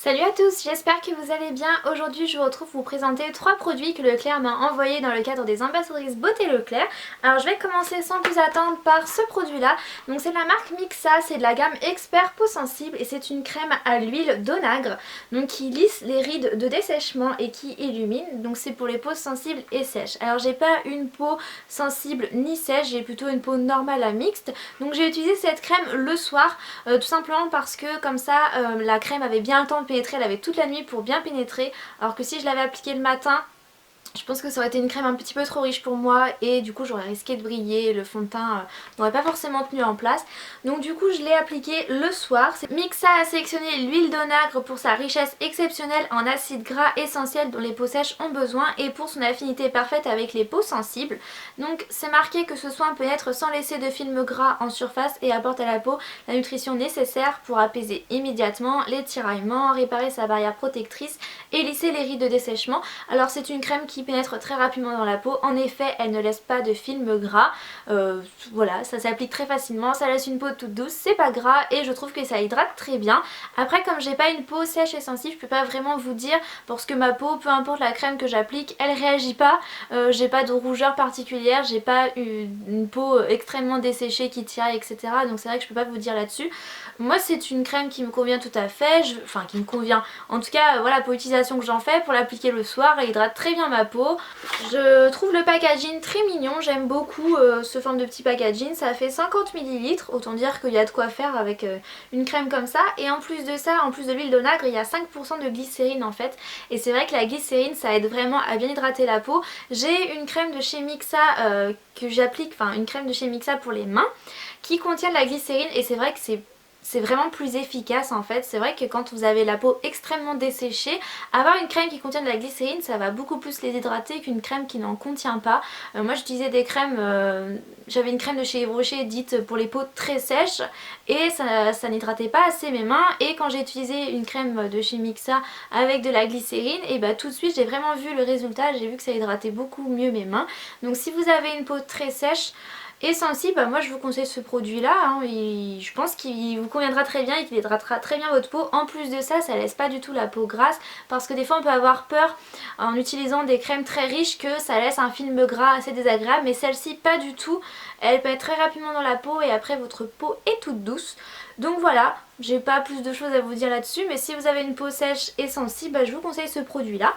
Salut à tous, j'espère que vous allez bien. Aujourd'hui je vous retrouve pour vous présenter 3 produits que Leclerc m'a envoyés dans le cadre des ambassadrices Beauté Leclerc. Alors je vais commencer sans plus attendre par ce produit là. Donc c'est de la marque Mixa, c'est de la gamme Expert Peau Sensible et c'est une crème à l'huile d'onagre donc qui lisse les rides de dessèchement et qui illumine. Donc c'est pour les peaux sensibles et sèches. Alors j'ai pas une peau sensible ni sèche, j'ai plutôt une peau normale à mixte. Donc j'ai utilisé cette crème le soir tout simplement parce que comme ça la crème avait bien le temps de pénétrer, elle avait toute la nuit pour bien pénétrer, alors que si je l'avais appliquée le matin, je pense que ça aurait été une crème un petit peu trop riche pour moi et du coup j'aurais risqué de briller, le fond de teint n'aurait pas forcément tenu en place. Donc du coup je l'ai appliqué le soir. Mixa a sélectionné l'huile d'onagre pour sa richesse exceptionnelle en acides gras essentiels dont les peaux sèches ont besoin et pour son affinité parfaite avec les peaux sensibles. Donc c'est marqué que ce soin pénètre sans laisser de film gras en surface et apporte à la peau la nutrition nécessaire pour apaiser immédiatement les tiraillements, réparer sa barrière protectrice et lisser les rides de dessèchement. Alors c'est une crème qui pénètre très rapidement dans la peau. En effet, elle ne laisse pas de film gras. Voilà, ça s'applique très facilement. Ça laisse une peau toute douce, c'est pas gras et je trouve que ça hydrate très bien. Après, comme j'ai pas une peau sèche et sensible, je peux pas vraiment vous dire parce que ma peau, peu importe la crème que j'applique, elle réagit pas. J'ai pas de rougeur particulière, j'ai pas une peau extrêmement desséchée qui tiraille, etc. Donc c'est vrai que je peux pas vous dire là-dessus. Moi, c'est une crème qui me convient tout à fait. Enfin, qui me convient. En tout cas, voilà, pour l'utilisation que j'en fais, pour l'appliquer le soir, elle hydrate très bien ma peau. Je trouve le packaging très mignon, j'aime beaucoup ce forme de petit packaging, ça fait 50 ml, autant dire qu'il y a de quoi faire avec une crème comme ça. Et en plus de ça, en plus de l'huile d'onagre, il y a 5% de glycérine en fait. Et c'est vrai que la glycérine ça aide vraiment à bien hydrater la peau. J'ai une crème de chez Mixa que j'applique, enfin une crème de chez Mixa pour les mains qui contient de la glycérine et c'est vrai que c'est vraiment plus efficace en fait. C'est vrai que quand vous avez la peau extrêmement desséchée, avoir une crème qui contient de la glycérine ça va beaucoup plus les hydrater qu'une crème qui n'en contient pas. Moi j'utilisais des crèmes, j'avais une crème de chez Yves Rocher dite pour les peaux très sèches et ça n'hydratait pas assez mes mains, et quand j'ai utilisé une crème de chez Mixa avec de la glycérine, et bah tout de suite j'ai vraiment vu le résultat, j'ai vu que ça hydratait beaucoup mieux mes mains. Donc si vous avez une peau très sèche et sensible, bah moi je vous conseille ce produit là, hein. Je pense qu'il vous conviendra très bien et qu'il hydratera très bien votre peau. En plus de ça, ça laisse pas du tout la peau grasse parce que des fois on peut avoir peur en utilisant des crèmes très riches que ça laisse un film gras assez désagréable, mais celle-ci pas du tout. Elle pète très rapidement dans la peau et après votre peau est toute douce. Donc voilà, j'ai pas plus de choses à vous dire là-dessus, mais si vous avez une peau sèche et sensible, bah je vous conseille ce produit là.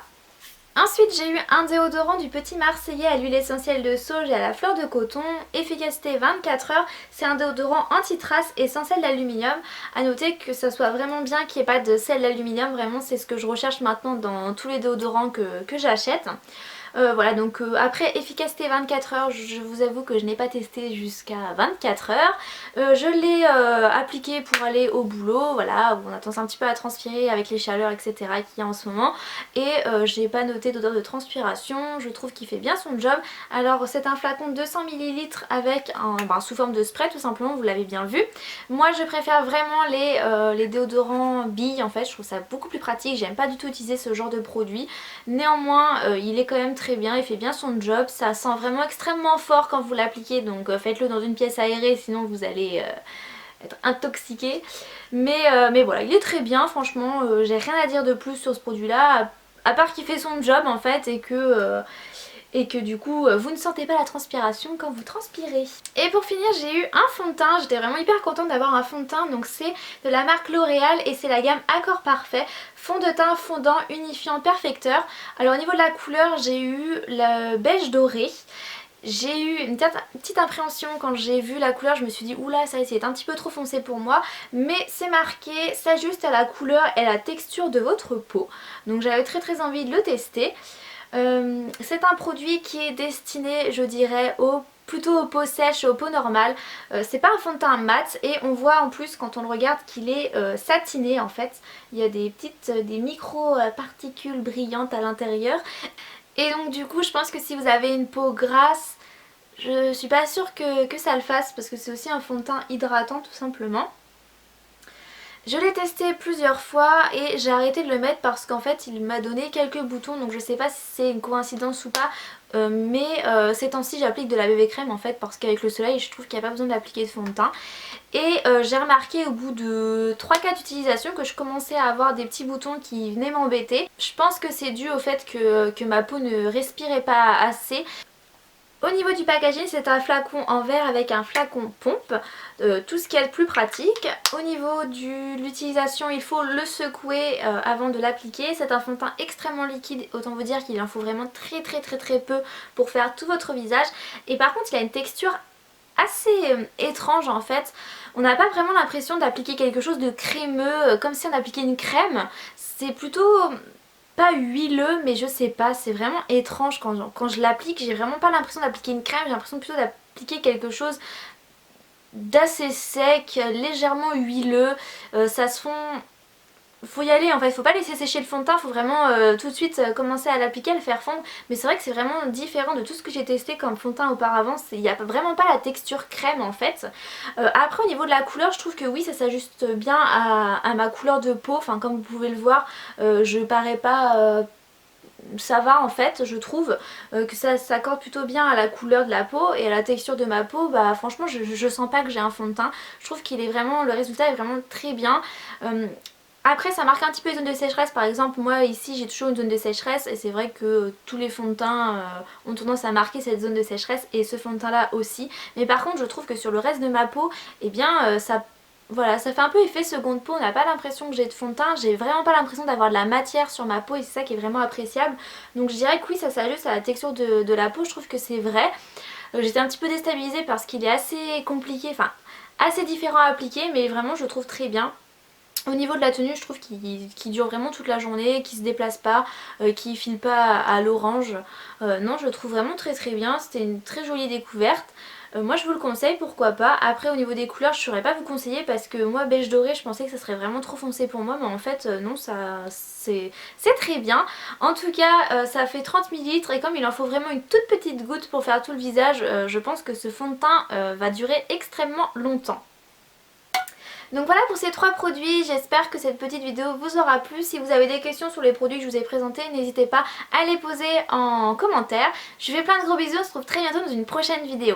Ensuite j'ai eu un déodorant du Petit Marseillais à l'huile essentielle de sauge et à la fleur de coton, efficacité 24 heures, c'est un déodorant anti-trace et sans sel d'aluminium. A noter que ça soit vraiment bien qu'il n'y ait pas de sel d'aluminium, vraiment c'est ce que je recherche maintenant dans tous les déodorants que j'achète. Voilà, donc après efficacité 24 heures, je vous avoue que je n'ai pas testé jusqu'à 24 heures. Je l'ai appliqué pour aller au boulot, voilà, où on a tendance un petit peu à transpirer avec les chaleurs etc qu'il y a en ce moment. Et j'ai pas noté d'odeur de transpiration, je trouve qu'il fait bien son job. Alors c'est un flacon de 200 ml avec sous forme de spray tout simplement, vous l'avez bien vu. Moi je préfère vraiment les déodorants billes en fait, je trouve ça beaucoup plus pratique, j'aime pas du tout utiliser ce genre de produit. Néanmoins il est quand même très bien, il fait bien son job, ça sent vraiment extrêmement fort quand vous l'appliquez, donc faites-le dans une pièce aérée sinon vous allez être intoxiqué. Mais voilà, il est très bien franchement, j'ai rien à dire de plus sur ce produit là, à part qu'il fait son job en fait et que du coup vous ne sentez pas la transpiration quand vous transpirez. Et pour finir j'ai eu un fond de teint, j'étais vraiment hyper contente d'avoir un fond de teint, donc c'est de la marque L'Oréal et c'est la gamme Accord Parfait, fond de teint fondant unifiant perfecteur. Alors au niveau de la couleur j'ai eu le beige doré. J'ai eu une petite appréhension quand j'ai vu la couleur, je me suis dit oula ça c'est un petit peu trop foncé pour moi, mais c'est marqué s'ajuste à la couleur et la texture de votre peau, donc j'avais très envie de le tester. C'est un produit qui est destiné je dirais plutôt aux peaux sèches et aux peaux normales. C'est pas un fond de teint mat et on voit en plus quand on le regarde qu'il est satiné en fait. Il y a des micro particules brillantes à l'intérieur. Et donc du coup je pense que si vous avez une peau grasse, je suis pas sûre que ça le fasse parce que c'est aussi un fond de teint hydratant tout simplement. Je l'ai testé plusieurs fois et j'ai arrêté de le mettre parce qu'en fait il m'a donné quelques boutons, donc je sais pas si c'est une coïncidence ou pas. mais ces temps-ci j'applique de la bébé crème en fait parce qu'avec le soleil je trouve qu'il n'y a pas besoin d'appliquer de fond de teint. Et j'ai remarqué au bout de 3-4 utilisations que je commençais à avoir des petits boutons qui venaient m'embêter. Je pense que c'est dû au fait que ma peau ne respirait pas assez. Au niveau du packaging, c'est un flacon en verre avec un flacon pompe, tout ce qui est le plus pratique. Au niveau de l'utilisation, il faut le secouer avant de l'appliquer. C'est un fond de teint extrêmement liquide, autant vous dire qu'il en faut vraiment très peu pour faire tout votre visage. Et par contre, il a une texture assez étrange en fait. On n'a pas vraiment l'impression d'appliquer quelque chose de crémeux, comme si on appliquait une crème. C'est plutôt pas huileux, mais je sais pas, c'est vraiment étrange quand je l'applique. J'ai vraiment pas l'impression d'appliquer une crème, j'ai l'impression plutôt d'appliquer quelque chose d'assez sec, légèrement huileux. Ça se fond... Faut y aller en fait, faut pas laisser sécher le fond de teint, faut vraiment tout de suite commencer à l'appliquer, à le faire fondre. Mais c'est vrai que c'est vraiment différent de tout ce que j'ai testé comme fond de teint auparavant, il n'y a vraiment pas la texture crème en fait. Après au niveau de la couleur, je trouve que oui, ça s'ajuste bien à ma couleur de peau, enfin comme vous pouvez le voir, je parais pas... ça va en fait, je trouve que ça s'accorde plutôt bien à la couleur de la peau et à la texture de ma peau. Bah franchement je sens pas que j'ai un fond de teint, je trouve qu'il est vraiment, le résultat est vraiment très bien. Après ça marque un petit peu les zones de sécheresse, par exemple moi ici j'ai toujours une zone de sécheresse et c'est vrai que tous les fonds de teint ont tendance à marquer cette zone de sécheresse et ce fond de teint là aussi. Mais par contre je trouve que sur le reste de ma peau, eh bien voilà, ça fait un peu effet seconde peau, on n'a pas l'impression que j'ai de fond de teint, j'ai vraiment pas l'impression d'avoir de la matière sur ma peau et c'est ça qui est vraiment appréciable. Donc je dirais que oui, ça s'ajuste à la texture de la peau, je trouve que c'est vrai. J'étais un petit peu déstabilisée parce qu'il est assez compliqué, enfin assez différent à appliquer, mais vraiment je le trouve très bien. Au niveau de la tenue, je trouve qu'il dure vraiment toute la journée, qu'il se déplace pas, qu'il file pas à l'orange. Non, je le trouve vraiment très bien, c'était une très jolie découverte. Moi je vous le conseille, pourquoi pas. Après au niveau des couleurs je ne saurais pas vous conseiller parce que moi beige doré je pensais que ça serait vraiment trop foncé pour moi, mais en fait non, c'est très bien. En tout cas ça fait 30 ml et comme il en faut vraiment une toute petite goutte pour faire tout le visage, je pense que ce fond de teint va durer extrêmement longtemps. Donc voilà pour ces 3 produits, j'espère que cette petite vidéo vous aura plu. Si vous avez des questions sur les produits que je vous ai présentés, n'hésitez pas à les poser en commentaire. Je vous fais plein de gros bisous, on se retrouve très bientôt dans une prochaine vidéo.